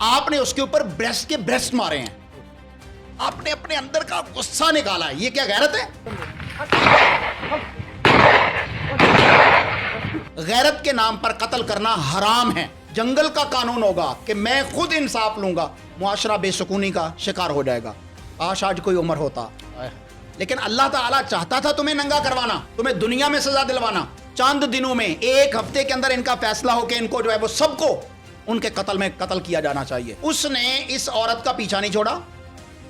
آپ نے اس کے اوپر بریسٹ کے بریسٹ مارے ہیں. آپ نے اپنے اندر کا غصہ نکالا ہے. یہ کیا غیرت ہے؟ غیرت کے نام پر قتل کرنا حرام ہے. جنگل کا قانون ہوگا کہ میں خود انصاف لوں گا, معاشرہ بے سکونی کا شکار ہو جائے گا. آج کوئی عمر ہوتا, لیکن اللہ تعالیٰ چاہتا تھا تمہیں ننگا کروانا, تمہیں دنیا میں سزا دلوانا. چند دنوں میں, ایک ہفتے کے اندر ان کا فیصلہ ہو کہ ان کو جو ہے وہ سب کو ان کے قتل میں قتل کیا جانا چاہیے. اس نے اس عورت کا پیچھا نہیں چھوڑا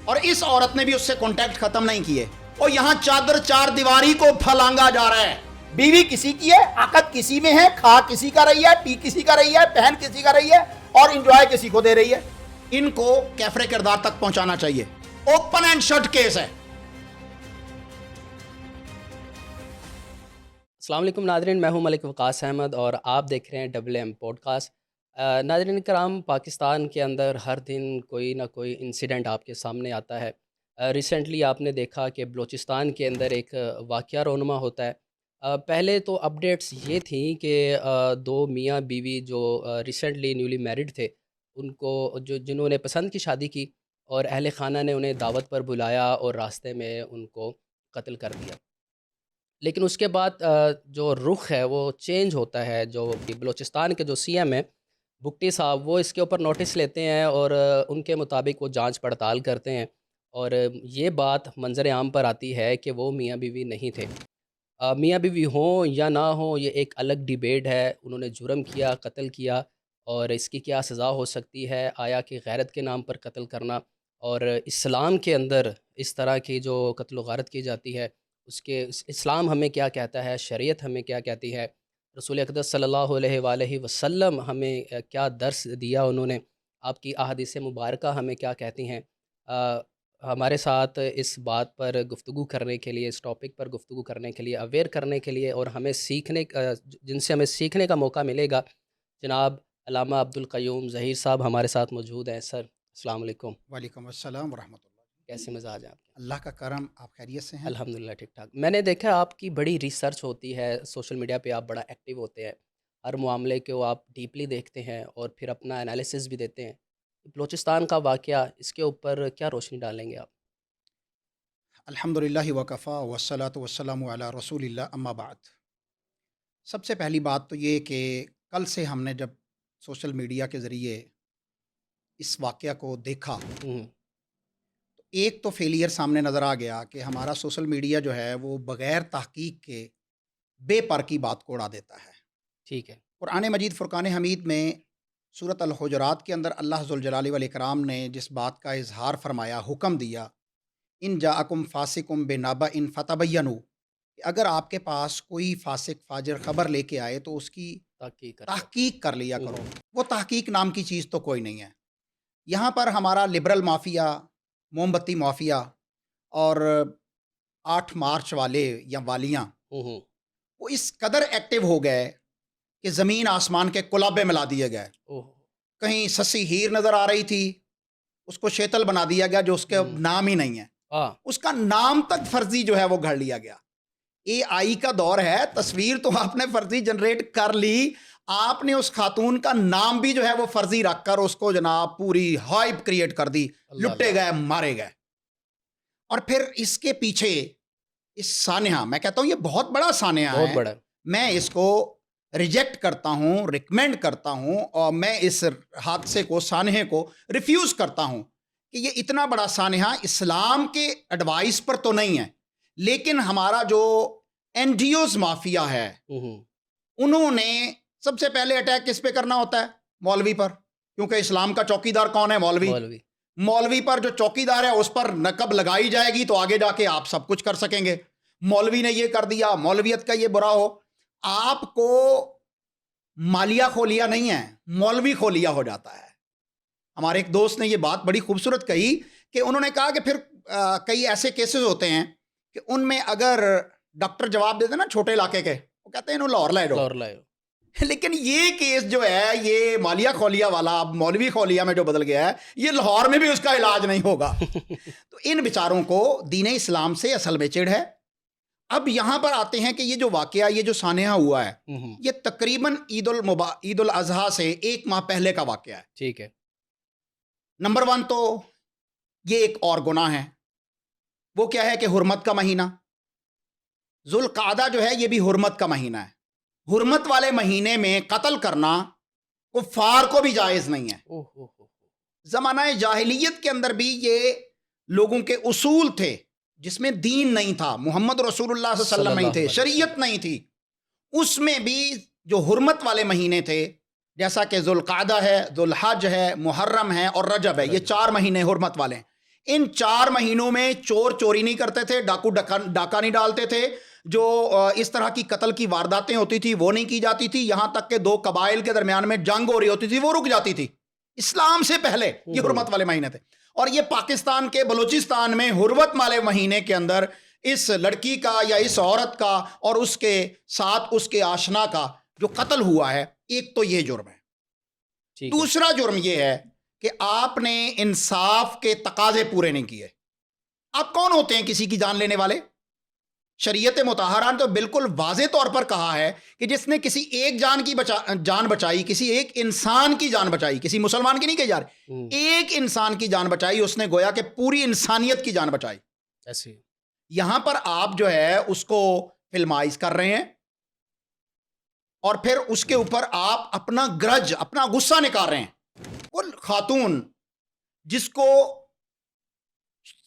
اور اس عورت نے بھی اس سے کانٹیکٹ ختم نہیں کیے. اور یہاں چادر چار دیواری کو پھلانگا جا رہا ہے. بیوی کسی کی ہے, عقد کسی میں ہے, کھا کسی کا رہی ہے, پی کسی کا رہی ہے, پہن کسی کا رہی ہے اور انجوائے کسی کو دے رہی ہے. ان کو کیفر کردار تک پہنچانا چاہیے. اوپن اینڈ شٹ کیس ہے. السلام علیکم ناظرین, میں ہوں ملک وقاص احمد اور آپ دیکھ رہے ہیں ڈبل ایم پوڈ کاسٹ. ناظرین کرام, پاکستان کے اندر ہر دن کوئی نہ کوئی انسیڈنٹ آپ کے سامنے آتا ہے. ریسنٹلی آپ نے دیکھا کہ بلوچستان کے اندر ایک واقعہ رونما ہوتا ہے. پہلے تو اپڈیٹس یہ تھیں کہ دو میاں بیوی جو ریسنٹلی نیولی میرڈ تھے, ان کو جنہوں نے پسند کی شادی کی اور اہل خانہ نے انہیں دعوت پر بلایا اور راستے میں ان کو قتل کر دیا. لیکن اس کے بعد جو رخ ہے وہ چینج ہوتا ہے. جو بلوچستان کے جو سی ایم ہیں بگٹی صاحب, وہ اس کے اوپر نوٹس لیتے ہیں اور ان کے مطابق وہ جانچ پڑتال کرتے ہیں اور یہ بات منظر عام پر آتی ہے کہ وہ میاں بیوی نہیں تھے. میاں بیوی ہوں یا نہ ہوں یہ ایک الگ ڈیبیٹ ہے. انہوں نے جرم کیا, قتل کیا, اور اس کی کیا سزا ہو سکتی ہے. آیا کہ غیرت کے نام پر قتل کرنا, اور اسلام کے اندر اس طرح کی جو قتل و غارت کی جاتی ہے اس کے اسلام ہمیں کیا کہتا ہے, شریعت ہمیں کیا کہتی ہے, رسول اقدس صلی اللہ علیہ وآلہ وسلم ہمیں کیا درس دیا انہوں نے, آپ کی احادیث مبارکہ ہمیں کیا کہتی ہیں. ہمارے ساتھ اس بات پر گفتگو کرنے کے لیے, اس ٹاپک پر گفتگو کرنے کے لیے, اویئر کرنے کے لیے اور ہمیں سیکھنے جن سے ہمیں سیکھنے کا موقع ملے گا, جناب علامہ عبدالقیوم ظہیر صاحب ہمارے ساتھ موجود ہیں. سر السلام علیکم. وعلیکم السلام ورحمۃ اللہ. کیسے مزاج ہیں آپ کے؟ اللہ کا کرم, آپ خیریت سے ہیں؟ الحمدللہ ٹھیک ٹھاک. میں نے دیکھا آپ کی بڑی ریسرچ ہوتی ہے, سوشل میڈیا پہ آپ بڑا ایکٹیو ہوتے ہیں, ہر معاملے کو آپ ڈیپلی دیکھتے ہیں اور پھر اپنا انالیسس بھی دیتے ہیں. بلوچستان کا واقعہ, اس کے اوپر کیا روشنی ڈالیں گے آپ؟ الحمدللہ وکفا والصلاۃ والسلام علی رسول اللہ, اما بعد. سب سے پہلی بات تو یہ کہ کل سے ہم نے جب سوشل میڈیا کے ذریعے اس واقعہ کو دیکھا ہوں، تو ایک تو فیلئر سامنے نظر آ گیا کہ ہمارا سوشل میڈیا جو ہے وہ بغیر تحقیق کے بے پر کی بات کو اڑا دیتا ہے. ٹھیک ہے. قرآن مجید فرقان حمید میں سورۃ الحجرات کے اندر اللہ ذوالجلال والاکرام نے جس بات کا اظہار فرمایا, حکم دیا, ان جاءکم فاسقم بنبأ فتبینوا, کہ اگر آپ کے پاس کوئی فاسق فاجر خبر لے کے آئے تو اس کی تحقیق کر لیا کرو. وہ تحقیق نام کی چیز تو کوئی نہیں ہے. یہاں پر ہمارا لبرل مافیا, موم بتی مافیا اور 8 مارچ والے یا والیاں وہ اس قدر ایکٹیو ہو گئے کہ زمین آسمان کے کلابے ملا دیے گئے. کہیں سسی ہیر نظر آ رہی تھی, اس کو شیتل بنا دیا گیا جو اس کے نام ہی نہیں ہے. اس کا نام تک فرضی جو ہے وہ گھڑ لیا گیا. اے آئی کا دور ہے, تصویر تو آپ نے فرضی جنریٹ کر لی, آپ نے اس خاتون کا نام بھی جو ہے وہ فرضی رکھ کر اس کو جناب پوری ہائپ کریٹ کر دی. لٹے گئے, مارے گئے. اور پھر اس کے پیچھے اس سانحہ, میں کہتا ہوں یہ بہت بڑا سانحہ ہے, بہت بڑا. میں اس کو ریجیکٹ کرتا ہوں, ریکمینڈ کرتا ہوں, اور میں اس حادثے کو, سانحے کو ریفیوز کرتا ہوں کہ یہ اتنا بڑا سانحہ اسلام کے ایڈوائس پر تو نہیں ہے. لیکن ہمارا جو این ڈی اوز مافیا ہے, انہوں نے سب سے پہلے اٹیک کس پہ کرنا ہوتا ہے؟ مولوی پر, کیونکہ اسلام کا چوکی دار کون ہے؟ مولوی. مولوی پر جو چوکی دار ہے اس پر نقب لگائی جائے گی تو آگے جا کے آپ سب کچھ کر سکیں گے. مولوی نے یہ کر دیا, مولویت کا یہ برا ہو. آپ کو مالیہ کھولیا نہیں ہے, مولوی کھولیا ہو جاتا ہے. ہمارے ایک دوست نے یہ بات بڑی خوبصورت کہی کہ انہوں نے کہا کہ پھر کئی ایسے کیسز ہوتے ہیں کہ ان میں اگر ڈاکٹر جواب دیتے نا چھوٹے علاقے کے, وہ کہتے ہیں انہوں لاہور لائے دو. لیکن یہ کیس جو ہے یہ مالیہ کھولیا والا مولوی کھولیا میں جو بدل گیا ہے, یہ لاہور میں بھی اس کا علاج نہیں ہوگا. تو ان بیچاروں کو دین اسلام سے اصل میں چڑ ہے. اب یہاں پر آتے ہیں کہ یہ جو واقعہ, یہ جو سانحہ ہوا ہے, یہ تقریباً عید الاضحیٰ سے 1 ماہ پہلے کا واقعہ ہے. ٹھیک ہے. نمبر 1 تو یہ ایک اور گناہ ہے، وہ کیا ہے کہ حرمت کا مہینہ. ذوالقعدہ جو ہے یہ بھی حرمت کا مہینہ ہے. حرمت والے مہینے میں قتل کرنا کفار کو بھی جائز نہیں ہے. زمانہ جاہلیت کے اندر بھی یہ لوگوں کے اصول تھے جس میں دین نہیں تھا، محمد رسول اللہ صلی اللہ علیہ وسلم نہیں تھے، شریعت نہیں تھی. اس میں بھی جو حرمت والے مہینے تھے جیسا کہ ذوالقعدہ ہے، ذوالحج ہے، محرم ہے اور رجب ہے، یہ 4 مہینے حرمت والے ہیں. ان 4 مہینوں میں چور چوری نہیں کرتے تھے، ڈاکو ڈاکہ نہیں ڈالتے تھے، جو اس طرح کی قتل کی وارداتیں ہوتی تھی وہ نہیں کی جاتی تھی. یہاں تک کہ 2 قبائل کے درمیان میں جنگ ہو رہی ہوتی تھی وہ رک جاتی تھی. اسلام سے پہلے یہ حرمت والے مہینے تھے. اور یہ پاکستان کے بلوچستان میں حرمت والے مہینے کے اندر اس لڑکی کا یا اس عورت کا اور اس کے ساتھ اس کے آشنا کا جو قتل ہوا ہے، ایک تو یہ جرم ہے. دوسرا جرم یہ ہے کہ آپ نے انصاف کے تقاضے پورے نہیں کیے. آپ کون ہوتے ہیں کسی کی جان لینے والے؟ شریعت مطہرہ نے تو بالکل واضح طور پر کہا ہے کہ جس نے کسی ایک جان بچائی، کسی ایک انسان کی جان بچائی، کسی مسلمان کی نہیں کہی جا رہی، ایک انسان کی جان بچائی، اس نے گویا کہ پوری انسانیت کی جان بچائی. ایسی یہاں پر آپ جو ہے اس کو فلمائز کر رہے ہیں اور پھر اس کے اوپر آپ اپنا گرج، اپنا غصہ نکال رہے ہیں. وہ خاتون جس کو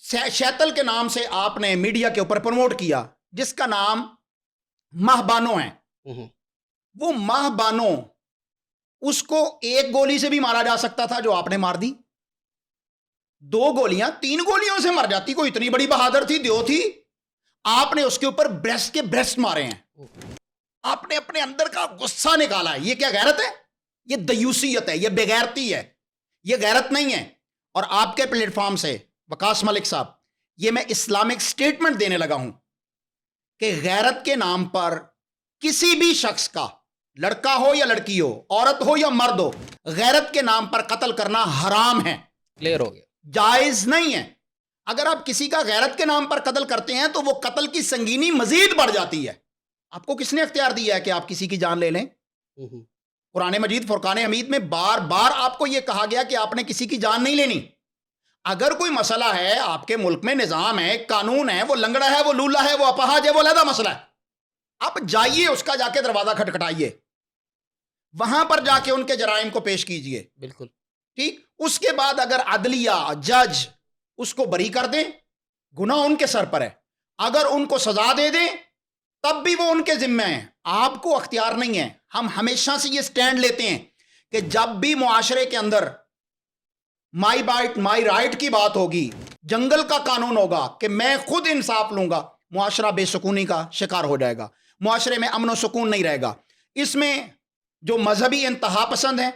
شیتل کے نام سے آپ نے میڈیا کے اوپر پروموٹ کیا، جس کا نام ماہ بانو ہے، وہ ماہ بانو، اس کو 1 گولی سے بھی مارا جا سکتا تھا جو آپ نے مار دی. 2 گولیاں 3 گولیوں سے مر جاتی. کوئی اتنی بڑی بہادر تھی، دیو تھی، آپ نے اس کے اوپر بریسٹ کے بریسٹ مارے ہیں. آپ نے اپنے اندر کا غصہ نکالا ہے. یہ کیا غیرت ہے؟ یہ دیوسیت ہے، یہ بغیرتی ہے، یہ غیرت نہیں ہے. اور آپ کے پلیٹ فارم سے وقاص ملک صاحب، یہ میں اسلامک سٹیٹمنٹ دینے لگا ہوں کہ غیرت کے نام پر کسی بھی شخص کا، لڑکا ہو یا لڑکی ہو، عورت ہو یا مرد ہو، غیرت کے نام پر قتل کرنا حرام ہے. کلیئر ہو گیا، جائز نہیں ہے. اگر آپ کسی کا غیرت کے نام پر قتل کرتے ہیں تو وہ قتل کی سنگینی مزید بڑھ جاتی ہے. آپ کو کس نے اختیار دیا ہے کہ آپ کسی کی جان لے لیں؟ قرآن مجید فرقان حمید میں بار بار آپ کو یہ کہا گیا کہ آپ نے کسی کی جان نہیں لینی. اگر کوئی مسئلہ ہے، آپ کے ملک میں نظام ہے، قانون ہے، وہ لنگڑا ہے، وہ لولا ہے، وہ اپاہج ہے، وہ علیحدہ مسئلہ ہے. آپ جائیے، اس کا جا کے دروازہ کھٹکھٹائیے، وہاں پر جا کے ان کے جرائم کو پیش کیجئے. بالکل ٹھیک. اس کے بعد اگر عدلیہ، جج اس کو بری کر دیں، گناہ ان کے سر پر ہے. اگر ان کو سزا دے دیں تب بھی وہ ان کے ذمہ ہیں، آپ کو اختیار نہیں ہے. ہم ہمیشہ سے یہ سٹینڈ لیتے ہیں کہ جب بھی معاشرے کے اندر مائی بائٹ مائی رائٹ کی بات ہوگی، جنگل کا قانون ہوگا کہ میں خود انصاف لوں گا، معاشرہ بے سکونی کا شکار ہو جائے گا، معاشرے میں امن و سکون نہیں رہے گا. اس میں جو مذہبی انتہا پسند ہیں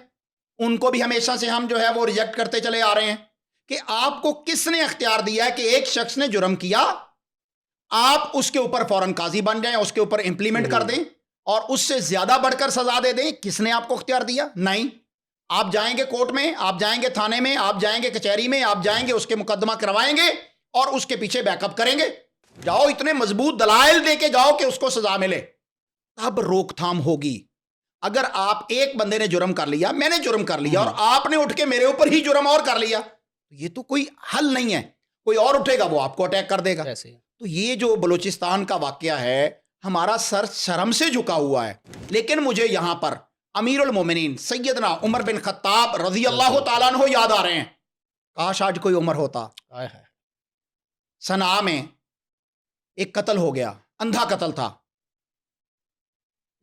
ان کو بھی ہمیشہ سے ہم جو ہے وہ ریجیکٹ کرتے چلے آ رہے ہیں کہ آپ کو کس نے اختیار دیا ہے کہ ایک شخص نے جرم کیا، آپ اس کے اوپر فوراً قاضی بن جائیں، اس کے اوپر امپلیمنٹ کر دیں اور اس سے زیادہ بڑھ کر سزا دے دیں؟ کس نے آپ کو اختیار دیا؟ نہیں. آپ جائیں گے کورٹ میں، آپ جائیں گے تھانے میں، آپ جائیں گے کچہری میں، آپ جائیں گے اس کے مقدمہ کروائیں گے اور اس کے پیچھے بیک اپ کریں گے. جاؤ، اتنے مضبوط دلائل دے کے جاؤ کہ اس کو سزا ملے، تب روک تھام ہوگی. اگر آپ ایک بندے نے جرم کر لیا، میں نے جرم کر لیا اور آپ نے اٹھ کے میرے اوپر ہی جرم اور کر لیا، یہ تو کوئی حل نہیں ہے. کوئی اور اٹھے گا وہ آپ کو اٹیک کر دے گا. تو یہ جو بلوچستان کا واقعہ ہے، ہمارا سر شرم سے جھکا ہوا ہے. لیکن مجھے یہاں پر امیر المومنین سیدنا عمر بن خطاب رضی اللہ تعالیٰ عنہ یاد آ رہے ہیں. کاش آج کوئی عمر ہوتا. صنعاء میں ایک قتل ہو گیا، اندھا قتل تھا.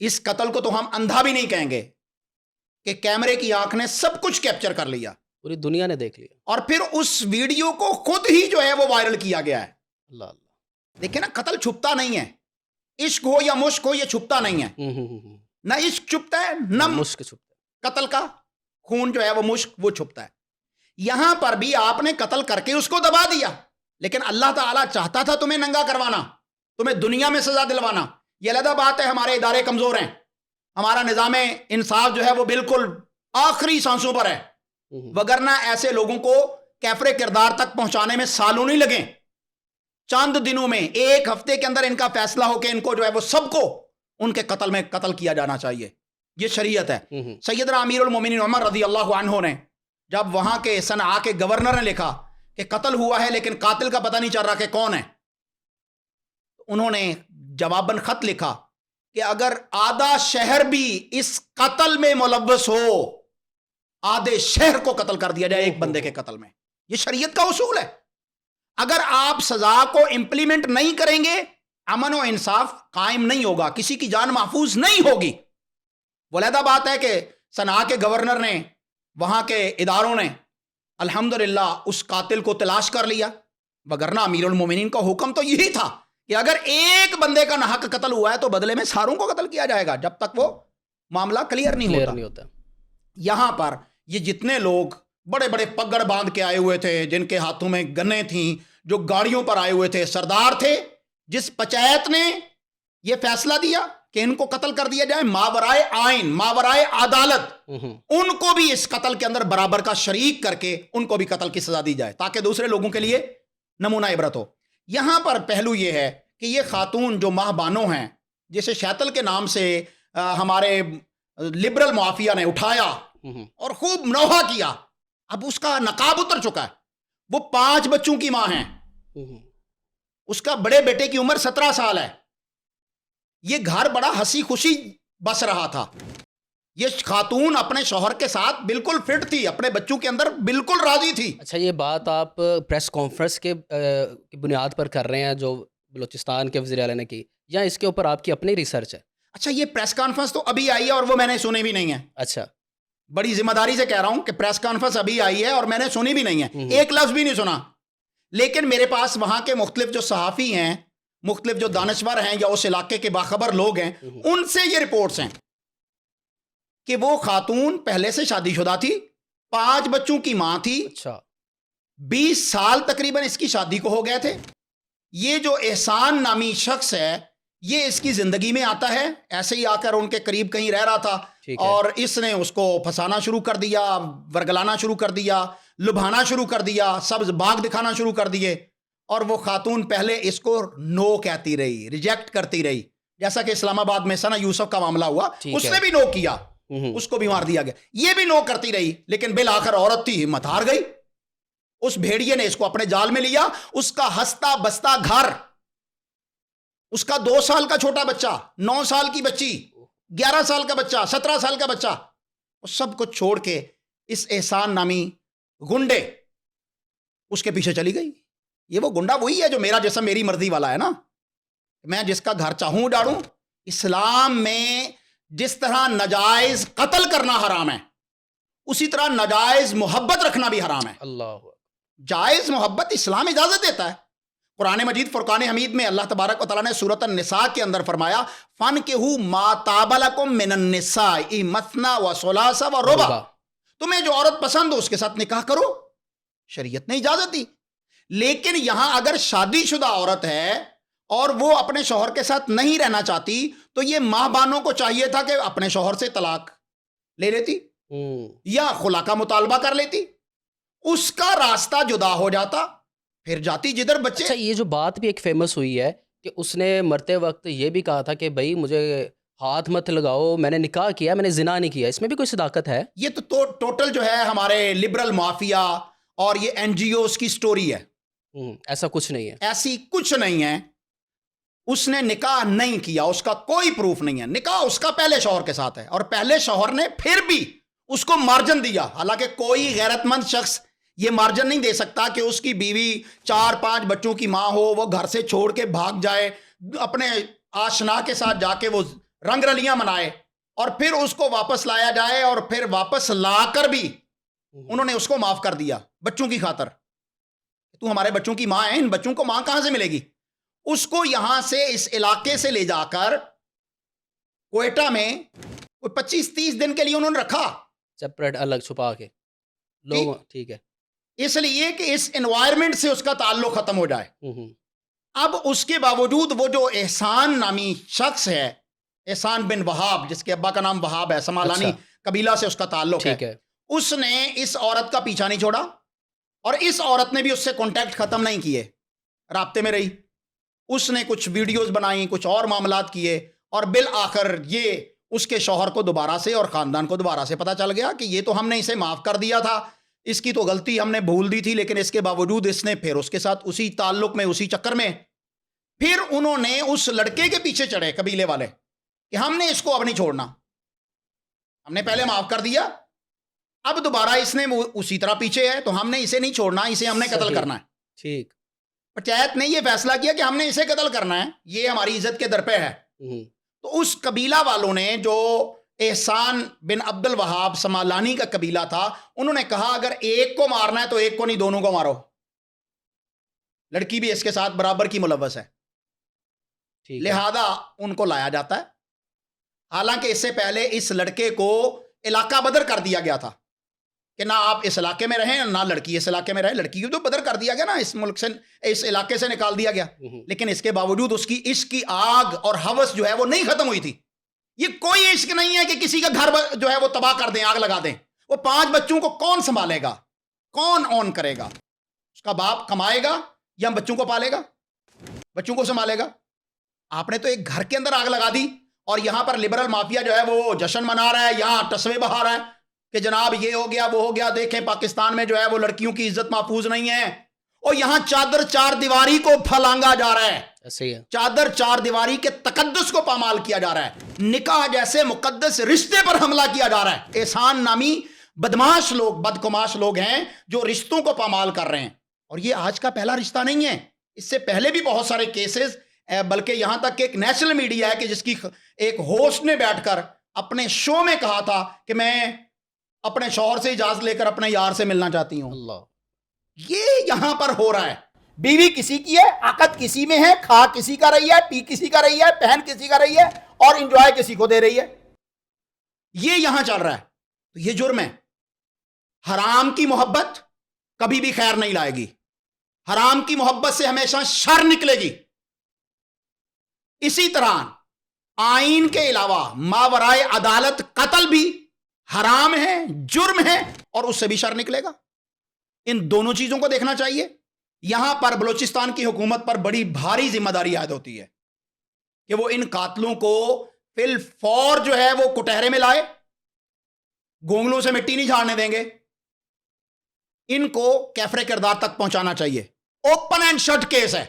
اس قتل کو تو ہم اندھا بھی نہیں کہیں گے کہ کیمرے کی آنکھ نے سب کچھ کیپچر کر لیا، پوری دنیا نے دیکھ لیا، اور پھر اس ویڈیو کو خود ہی جو ہے وہ وائرل کیا گیا ہے. اللہ اللہ. دیکھیں نا، قتل چھپتا نہیں ہے. عشق ہو یا مشق ہو، یہ چھپتا نہیں ہے. نہ عشق چھپتا ہے نہ مشق چھپتا ہے. قتل کا خون جو ہے وہ مشق وہ چھپتا ہے. یہاں پر بھی آپ نے قتل کر کے اس کو دبا دیا، لیکن اللہ تعالیٰ چاہتا تھا تمہیں ننگا کروانا، تمہیں دنیا میں سزا دلوانا. یہ علیحدہ بات ہے ہمارے ادارے کمزور ہیں، ہمارا نظام انصاف جو ہے وہ بالکل آخری سانسوں پر ہے، وگرنہ ایسے لوگوں کو کیفر کردار تک پہنچانے میں سالوں نہیں لگیں. چند دنوں میں، 1 ہفتے کے اندر ان کا فیصلہ ہو کہ ان کو جو ہے وہ سب کو ان کے قتل میں قتل کیا جانا چاہیے. یہ شریعت ہے. سیدنا امیر المومنین عمر رضی اللہ عنہ نے جب وہاں کے صنعاء کے گورنر نے لکھا کہ قتل ہوا ہے لیکن قاتل کا پتہ نہیں چل رہا کہ کون ہے، انہوں نے جواباً خط لکھا کہ اگر آدھا شہر بھی اس قتل میں ملوث ہو، آدھے شہر کو قتل کر دیا جائے ایک بندے کے قتل میں. یہ شریعت کا اصول ہے. اگر آپ سزا کو امپلیمنٹ نہیں کریں گے، امن و انصاف قائم نہیں ہوگا، کسی کی جان محفوظ نہیں ہوگی. ولیدہ بات ہے کہ صنعاء کے گورنر نے، وہاں کے اداروں نے الحمدللہ اس قاتل کو تلاش کر لیا، وگرنہ امیر المومنین کا حکم تو یہی تھا کہ اگر ایک بندے کا ناحق قتل ہوا ہے تو بدلے میں ساروں کو قتل کیا جائے گا جب تک وہ معاملہ کلیئر نہیں ہوتا. یہاں پر یہ جتنے لوگ بڑے بڑے پگڑ باندھ کے آئے ہوئے تھے، جن کے ہاتھوں میں گنیں تھیں، جو گاڑیوں پر آئے ہوئے تھے، سردار تھے، جس پنچایت نے یہ فیصلہ دیا کہ ان کو قتل کر دیا جائے ماورائے آئین، ماورائے عدالت، ان کو بھی اس قتل کے اندر برابر کا شریک کر کے ان کو بھی قتل کی سزا دی جائے تاکہ دوسرے لوگوں کے لیے نمونہ عبرت ہو. یہاں پر پہلو یہ ہے کہ یہ خاتون جو ماہ بانو ہیں، جسے شیتل کے نام سے ہمارے لبرل معافیا نے اٹھایا اور خوب نوحہ کیا، اب اس کا نقاب اتر چکا ہے. وہ 5 بچوں کی ماں ہیں، اس کا بڑے بیٹے کی عمر 17 سال ہے. یہ گھر بڑا ہنسی خوشی بس رہا تھا. یہ خاتون اپنے شوہر کے ساتھ بالکل فٹ تھی، اپنے بچوں کے اندر بالکل راضی تھی. اچھا، یہ بات آپ پریس کانفرنس کے بنیاد پر کر رہے ہیں جو بلوچستان کے وزیر اعلیٰ نے کی، یا اس کے اوپر آپ کی اپنی ریسرچ ہے؟ اچھا، یہ پریس کانفرنس تو ابھی آئی ہے اور وہ میں نے سنی بھی نہیں ہے. اچھا، بڑی ذمہ داری سے کہہ رہا ہوں کہ پریس کانفرنس ابھی آئی ہے اور میں نے سنی بھی نہیں ہے، ایک لفظ بھی نہیں سنا. لیکن میرے پاس وہاں کے مختلف جو صحافی ہیں، مختلف جو دانشور ہیں یا اس علاقے کے باخبر لوگ ہیں، ان سے یہ رپورٹس ہیں کہ وہ خاتون پہلے سے شادی شدہ تھی، 5 بچوں کی ماں تھی. اچھا، 20 سال تقریباً اس کی شادی کو ہو گئے تھے. یہ جو احسان نامی شخص ہے، یہ اس کی زندگی میں آتا ہے، ایسے ہی آ کر ان کے قریب کہیں رہ رہا تھا اور اس نے اس کو پھنسانا شروع کر دیا، ورگلانا شروع کر دیا، لبھانا شروع کر دیا، سبز باغ دکھانا شروع کر دیے. اور وہ خاتون پہلے اس کو نو کہتی رہی، ریجیکٹ کرتی رہی، جیسا کہ اسلام آباد میں ثنا یوسف کا معاملہ ہوا، اس نے بھی نو کیا، اس کو بھی مار دیا گیا. یہ بھی نو کرتی رہی، لیکن بالآخر عورت تھی، ہمت ہار گئی. اس بھیڑیے نے اس کو اپنے جال میں لیا. اس کا ہستا بستا گھر، اس کا 2 سال کا چھوٹا بچہ، 9 سال کی بچی، 11 سال کا بچہ، 17 سال کا بچہ، وہ سب کچھ چھوڑ کے اس احسان نامی گنڈے اس کے پیچھے چلی گئی. یہ وہ گنڈا وہی ہے جو میرا جسم میری مرضی والا ہے نا، میں جس کا گھر چاہوں ڈالوں. اسلام میں جس طرح ناجائز قتل کرنا حرام ہے، اسی طرح ناجائز محبت رکھنا بھی حرام ہے. اللہ، جائز محبت اسلام اجازت دیتا ہے. قرآن مجید فرقان حمید میں اللہ تبارک و تعالیٰ نے سورۃ النساء کے اندر فرمایا، فَانْكِحُوا مَا طَابَ لَكُم مِّنَ النِّسَاءِ مَثْنَىٰ وَثُلَاثَ وَرُبَاعَ، تمہیں جو عورت پسند ہو اس کے ساتھ نکاح کرو، شریعت نے اجازت دی. لیکن یہاں اگر شادی شدہ عورت ہے اور وہ اپنے شوہر کے ساتھ نہیں رہنا چاہتی تو یہ ماں بانوں کو چاہیے تھا کہ اپنے شوہر سے طلاق لے لیتی یا خلا کا مطالبہ کر لیتی، اس کا راستہ جدا ہو جاتا، پھر جاتی جدھر بچے. اچھا، یہ جو بات بھی ایک فیمس ہوئی ہے کہ اس نے مرتے وقت یہ بھی کہا تھا کہ بھائی مجھے ہاتھ مت لگاؤ، میں نے نکاح کیا، میں نے زنا نہیں کیا. اس میں بھی کوئی صداقت ہے؟ یہ تو ٹوٹل جو ہے ہمارے لبرل مافیا اور یہ این جی اوز کی سٹوری ہے. ایسا کچھ نہیں ہے، ایسی کچھ نہیں ہے. اس نے نکاح نہیں کیا، اس کا کوئی پروف نہیں ہے. نکاح اس کا پہلے شوہر کے ساتھ ہے اور پہلے شوہر نے پھر بھی اس کو مارجن دیا. حالانکہ کوئی غیرت مند شخص یہ مارجن نہیں دے سکتا کہ اس کی بیوی 4-5 بچوں کی ماں ہو، وہ گھر سے چھوڑ کے بھاگ جائے، اپنے آشنا کے ساتھ جا کے وہ رنگ رلیاں منائے اور پھر اس کو واپس لایا جائے اور پھر واپس لا کر بھی انہوں نے اس کو معاف کر دیا بچوں کی خاطر. تو ہمارے بچوں کی ماں ہے، ان بچوں کو ماں کہاں سے ملے گی؟ اس کو یہاں سے اس علاقے سے لے جا کر کوئٹہ میں 25-30 دن کے لیے انہوں نے رکھا، سپریٹ، الگ چھپا کے لوگ. ٹھیک ہے، اس لیے کہ اس انوائرمنٹ سے اس کا تعلق ختم ہو جائے. اب اس کے باوجود وہ جو احسان نامی شخص ہے، احسان بن وہاب، جس کے ابا کا نام وہاب ہے، سمالانی قبیلہ سے اس کا تعلق ہے، اس نے اس عورت کا پیچھا نہیں چھوڑا اور اس عورت نے بھی اس سے کانٹیکٹ ختم نہیں کیے، رابطے میں رہی. اس نے کچھ ویڈیوز بنائیں، کچھ اور معاملات کیے اور بالآخر یہ اس کے شوہر کو دوبارہ سے اور خاندان کو دوبارہ سے پتہ چل گیا کہ یہ تو ہم نے اسے معاف کر دیا تھا، اس کی تو غلطی ہم نے بھول دی تھی، لیکن اس کے باوجود اس نے پھر اس کے ساتھ اسی تعلق میں، اسی چکر میں پھر انہوں نے اس لڑکے کے پیچھے چڑھے قبیلے والے کہ ہم نے اس کو اب نہیں چھوڑنا، ہم نے پہلے معاف کر دیا، اب دوبارہ اس نے اسی طرح پیچھے ہے تو ہم نے اسے نہیں چھوڑنا، اسے ہم نے قتل صحیح، کرنا ہے۔ ٹھیک۔ پنچایت نے یہ فیصلہ کیا کہ ہم نے اسے قتل کرنا ہے، یہ ہماری عزت کے درپے ہے۔ ہوں، تو اس قبیلہ والوں نے، جو احسان بن عبد الوہاب سمالانی کا قبیلہ تھا، انہوں نے کہا اگر ایک کو مارنا ہے تو ایک کو نہیں، دونوں کو مارو، لڑکی بھی اس کے ساتھ برابر کی ملوث ہے، ٹھیک ہے، لہذا ان کو لایا جاتا ہے۔ حالانکہ اس سے پہلے اس لڑکے کو علاقہ بدر کر دیا گیا تھا کہ نہ آپ اس علاقے میں رہیں نہ لڑکی اس علاقے میں رہے، لڑکی کو تو بدر کر دیا گیا نا، اس ملک سے، اس علاقے سے نکال دیا گیا، ہوں، لیکن اس کے باوجود اس کی عشق کی آگ اور ہوس جو ہے وہ نہیں ختم ہوئی تھی۔ یہ کوئی عشق نہیں ہے کہ کسی کا گھر جو ہے وہ تباہ کر دیں، آگ لگا دیں۔ وہ 5 بچوں کو کون سنبھالے گا، کون اون کرے گا؟ اس کا باپ کمائے گا یا بچوں کو پالے گا؟ بچوں کو سنبھالے گا۔ آپ نے تو ایک گھر کے اندر آگ لگا دی، اور یہاں پر لبرل مافیا جو ہے وہ جشن منا رہا ہے، یہاں ٹسوے بہا رہا ہے کہ جناب یہ ہو گیا وہ ہو گیا، دیکھیں پاکستان میں جو ہے وہ لڑکیوں کی عزت محفوظ نہیں ہے، اور یہاں چادر چار دیواری کو پھلانگا جا رہا ہے، ایسے ہی ہے، چادر چار دیواری کے تقدس کو پامال کیا جا رہا ہے، نکاح جیسے مقدس رشتے پر حملہ کیا جا رہا ہے۔ احسان نامی بدماش لوگ، بدکماش لوگ ہیں جو رشتوں کو پامال کر رہے ہیں، اور یہ آج کا پہلا رشتہ نہیں ہے، اس سے پہلے بھی بہت سارے کیسز، بلکہ یہاں تک کہ ایک نیشنل میڈیا ہے کہ جس کی ایک ہوسٹ نے بیٹھ کر اپنے شو میں کہا تھا کہ میں اپنے شوہر سے اجازت لے کر اپنے یار سے ملنا چاہتی ہوں۔ اللہ، یہ یہاں پر ہو رہا ہے، بیوی کسی کی ہے، عقد کسی میں ہے، کھا کسی کا رہی ہے، پی کسی کا رہی ہے، پہن کسی کا رہی ہے، اور انجوائے کسی کو دے رہی ہے، یہ یہاں چل رہا ہے۔ تو یہ جرم ہے۔ حرام کی محبت کبھی بھی خیر نہیں لائے گی، حرام کی محبت سے ہمیشہ شر نکلے گی۔ اسی طرح آئین کے علاوہ ماورائے عدالت قتل بھی حرام ہے، جرم ہے، اور اس سے بھی شر نکلے گا۔ ان دونوں چیزوں کو دیکھنا چاہیے۔ یہاں پر بلوچستان کی حکومت پر بڑی بھاری ذمہ داری عائد ہوتی ہے کہ وہ ان قاتلوں کو فی الفور جو ہے وہ کٹہرے میں لائے، گونگلوں سے مٹی نہیں جھاڑنے دیں گے، ان کو کیفر کردار تک پہنچانا چاہیے۔ اوپن اینڈ شٹ کیس ہے،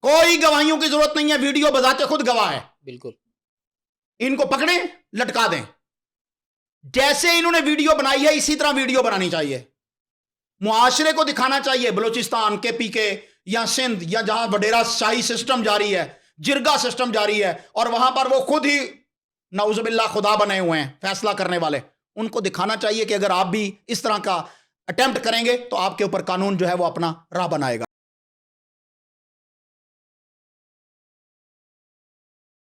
کوئی گواہیوں کی ضرورت نہیں ہے، ویڈیو بذات خود گواہ ہے، بالکل، ان کو پکڑیں، لٹکا دیں۔ جیسے انہوں نے ویڈیو بنائی ہے اسی طرح ویڈیو بنانی چاہیے، معاشرے کو دکھانا چاہیے بلوچستان کے پی کے یا سندھ یا جہاں وڈیرا شاہی سسٹم جاری ہے، جرگا سسٹم جاری ہے، اور وہاں پر وہ خود ہی نعوذ باللہ خدا بنے ہوئے ہیں فیصلہ کرنے والے، ان کو دکھانا چاہیے کہ اگر آپ بھی اس طرح کا اٹیمپٹ کریں گے تو آپ کے اوپر قانون جو ہے وہ اپنا راہ بنائے گا۔